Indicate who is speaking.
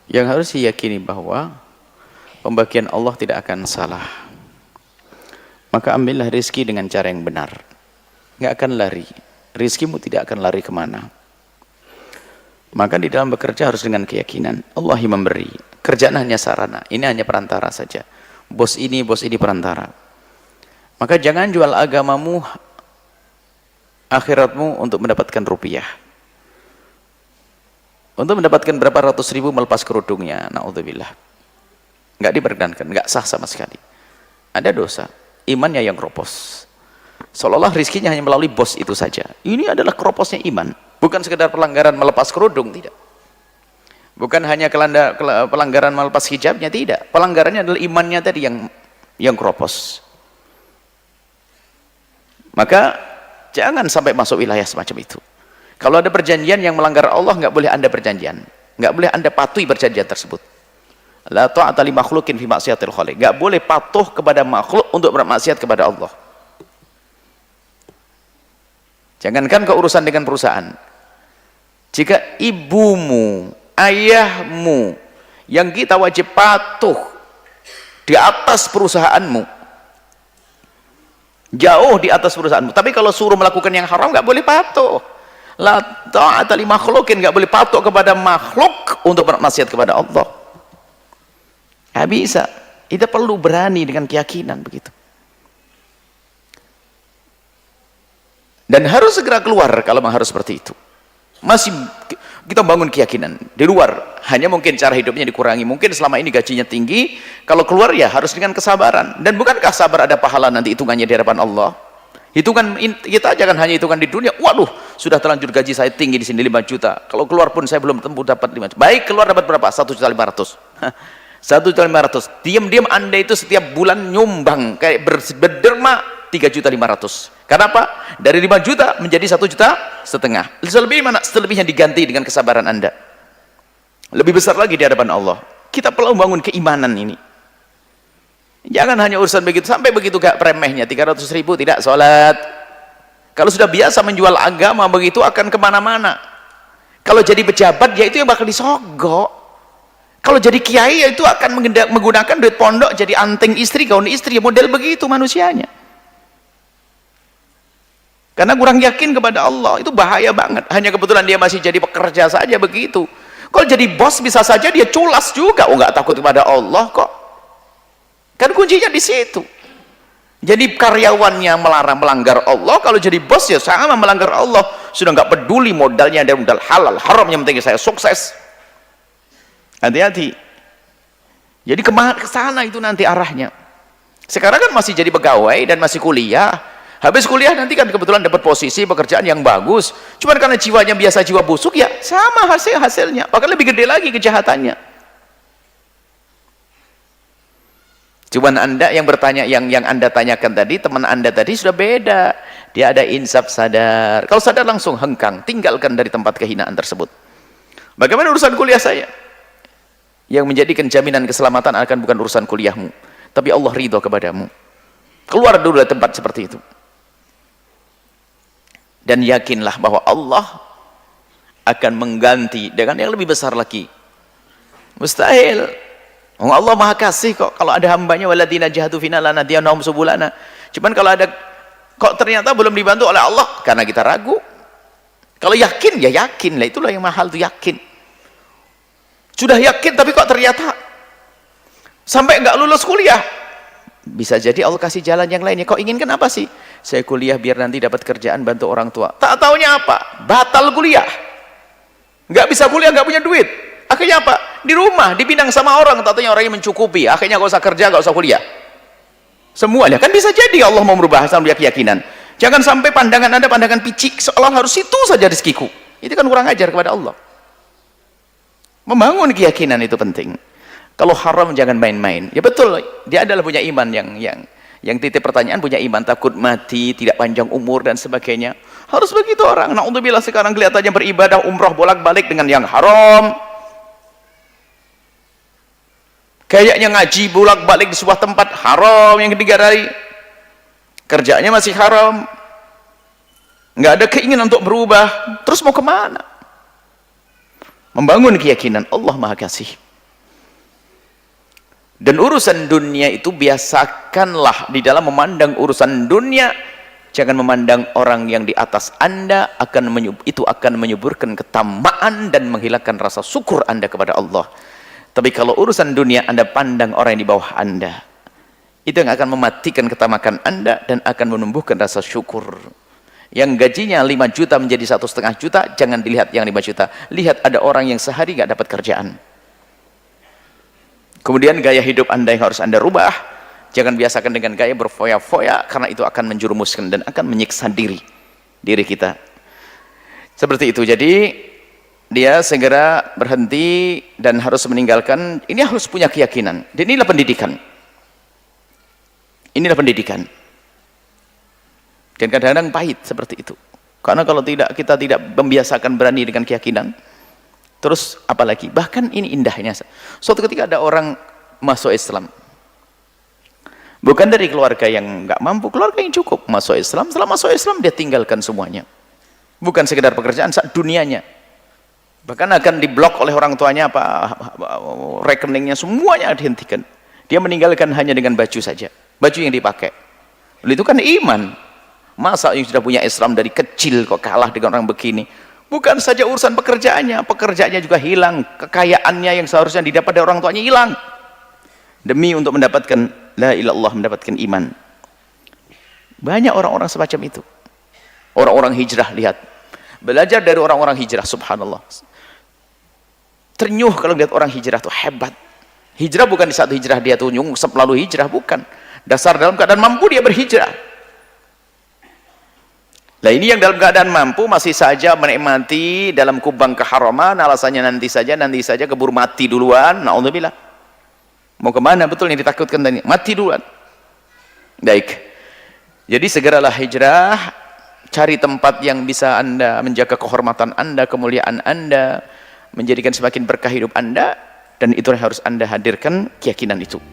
Speaker 1: Yang harus diyakini bahwa pembagian Allah tidak akan salah. Maka ambillah rezeki dengan cara yang benar. Nggak akan lari. Rezekimu tidak akan lari kemana. Maka di dalam bekerja harus dengan keyakinan. Allah yang memberi. Kerjaan hanya sarana. Ini hanya perantara saja. Bos ini perantara. Maka jangan jual agamamu, akhiratmu untuk mendapatkan rupiah. Untuk mendapatkan berapa ratus ribu melepas kerudungnya. Na'udzubillah. Nggak diperkenankan. Nggak sah sama sekali. Ada dosa. Imannya yang keropos. Seolah-olah rizkinya hanya melalui bos itu saja. Ini adalah keroposnya iman. Bukan sekedar pelanggaran melepas kerudung, tidak. Bukan hanya pelanggaran melepas hijabnya, tidak. Pelanggarannya adalah imannya tadi yang keropos. Maka jangan sampai masuk wilayah semacam itu. Kalau ada perjanjian yang melanggar Allah, nggak boleh Anda berjanjian. Nggak boleh Anda patuhi perjanjian tersebut. La ta'ata li makhlukin fi maksiatil khaliq. Nggak boleh patuh kepada makhluk untuk bermaksiat kepada Allah. Jangankan keurusan dengan perusahaan. Jika ibumu, ayahmu yang kita wajib patuh di atas perusahaanmu, jauh di atas perusahaanmu, tapi kalau suruh melakukan yang haram nggak boleh patuh. La ta'ata li makhlukin, nggak boleh patuh kepada makhluk untuk bermaksiat kepada Allah. Nggak bisa. Kita perlu berani dengan keyakinan begitu. Dan harus segera keluar kalau memang harus seperti itu. Masih kita bangun keyakinan di luar, hanya mungkin cara hidupnya dikurangi, mungkin selama ini gajinya tinggi, kalau keluar ya harus dengan kesabaran. Dan bukankah sabar ada pahala nanti hitungannya di hadapan Allah? Hitungan kita jangan hanya hitungan di dunia. Waduh, sudah terlanjur gaji saya tinggi di sini 5 juta. Kalau keluar pun saya belum tempuh dapat 5 juta. Baik, keluar dapat berapa? 1.500.000. 1.500.000. Diam-diam Anda itu setiap bulan nyumbang kayak berderma 3.500.000. Karena apa? Dari 5 juta menjadi 1,5 juta. Selebihnya mana? Selebihnya diganti dengan kesabaran Anda. Lebih besar lagi di hadapan Allah. Kita perlu bangun keimanan ini. Jangan hanya urusan begitu, sampai begitu gak premehnya 300.000 tidak sholat. Kalau sudah biasa menjual agama begitu akan kemana-mana. Kalau jadi pejabat ya itu yang bakal disogok. Kalau jadi kiai ya itu akan menggunakan duit pondok jadi anting istri, gaun istri, model begitu manusianya. Karena kurang yakin kepada Allah, itu bahaya banget. Hanya kebetulan dia masih jadi pekerja saja begitu. Kalau jadi bos bisa saja dia culas juga, oh nggak takut kepada Allah kok. Kan kuncinya di situ. Jadi karyawannya melanggar Allah, kalau jadi bos ya sama melanggar Allah. Sudah nggak peduli modalnya ada modal halal, haram, yang penting saya sukses. Hati-hati. Jadi ke sana itu nanti arahnya. Sekarang kan masih jadi pegawai dan masih kuliah. Habis kuliah nanti kan kebetulan dapat posisi pekerjaan yang bagus. Cuman karena jiwanya biasa, jiwa busuk ya sama hasilnya. Bahkan lebih gede lagi kejahatannya. Cuman Anda yang bertanya, yang Anda tanyakan tadi, teman Anda tadi sudah beda. Dia ada insaf sadar. Kalau sadar langsung hengkang, tinggalkan dari tempat kehinaan tersebut. Bagaimana urusan kuliah saya? Yang menjadikan jaminan keselamatan akan bukan urusan kuliahmu, tapi Allah ridho kepadamu. Keluar dulu dari tempat seperti itu. Dan yakinlah bahwa Allah akan mengganti dengan yang lebih besar lagi. Mustahil. Allah Maha Kasih kok. Kalau ada hambanya waladina jahadu fina lanahdiyanahum subulana. Cuman kalau ada kok ternyata belum dibantu oleh Allah karena kita ragu. Kalau yakin ya yakin lah, itulah yang mahal tuh, yakin. Sudah yakin tapi kok ternyata sampai nggak lulus kuliah. Bisa jadi Allah kasih jalan yang lainnya. Kau inginkan apa sih? Saya kuliah biar nanti dapat kerjaan bantu orang tua. Tak taunya apa? Batal kuliah. Nggak bisa kuliah, nggak punya duit. Akhirnya apa? Di rumah, dipinang sama orang. Tak taunya orangnya mencukupi. Akhirnya nggak usah kerja, nggak usah kuliah. Semuanya kan bisa jadi Allah mau merubah asal keyakinan. Jangan sampai pandangan Anda pandangan picik, seolah harus itu saja rezekiku. Itu kan kurang ajar kepada Allah. Membangun keyakinan itu penting. Kalau haram jangan main-main. Ya betul, dia adalah punya iman yang titik pertanyaan, punya iman, takut mati, tidak panjang umur dan sebagainya. Harus begitu orang. Na'udzubillah sekarang kelihatannya beribadah umroh bolak-balik dengan yang haram. Kayaknya ngaji bolak-balik di sebuah tempat haram yang ketiga hari. Kerjanya masih haram. Nggak ada keinginan untuk berubah. Terus mau kemana? Membangun keyakinan Allah Maha Kasih. Dan urusan dunia itu biasakanlah di dalam memandang urusan dunia, jangan memandang orang yang di atas Anda, itu akan menyuburkan ketamaan dan menghilangkan rasa syukur Anda kepada Allah. Tapi kalau urusan dunia Anda pandang orang yang di bawah Anda, itu yang akan mematikan ketamakan Anda dan akan menumbuhkan rasa syukur. Yang gajinya 5 juta menjadi 1,5 juta, jangan dilihat yang 5 juta. Lihat ada orang yang sehari nggak dapat kerjaan. Kemudian gaya hidup Anda yang harus Anda rubah. Jangan biasakan dengan gaya berfoya-foya, karena itu akan menjerumuskan dan akan menyiksa diri kita. Seperti itu. Jadi dia segera berhenti dan harus meninggalkan. Ini harus punya keyakinan. Dan inilah pendidikan. Inilah pendidikan. Dan kadang-kadang pahit seperti itu. Karena kalau kita tidak membiasakan berani dengan keyakinan, terus apalagi, bahkan ini indahnya, suatu ketika ada orang masuk Islam, bukan dari keluarga yang nggak mampu, keluarga yang cukup, masuk Islam. Setelah masuk Islam dia tinggalkan semuanya, bukan sekedar pekerjaan, dunianya, bahkan akan diblok oleh orang tuanya, rekeningnya semuanya dihentikan. Dia meninggalkan hanya dengan baju saja, baju yang dipakai. Itu kan iman. Masa yang sudah punya Islam dari kecil kok kalah dengan orang begini? Bukan saja urusan pekerjaannya juga hilang, kekayaannya yang seharusnya didapat dari orang tuanya hilang, demi untuk mendapatkan la ilaha illallah, mendapatkan iman. Banyak orang-orang semacam itu. Orang-orang hijrah, lihat, belajar dari orang-orang hijrah, subhanallah. Ternyuh kalau lihat orang hijrah tuh hebat. Hijrah bukan di saat hijrah dia tuh nyungsep lalu hijrah, bukan. Dasar dalam keadaan mampu dia berhijrah. Nah ini yang dalam keadaan mampu masih saja menikmati dalam kubang keharaman, alasannya nanti saja keburu mati duluan, na'udzubillah. Mau kemana betul yang ditakutkan tadi? Mati duluan. Baik. Jadi segeralah hijrah, cari tempat yang bisa Anda menjaga kehormatan Anda, kemuliaan Anda, menjadikan semakin berkah hidup Anda, dan itu harus Anda hadirkan keyakinan itu.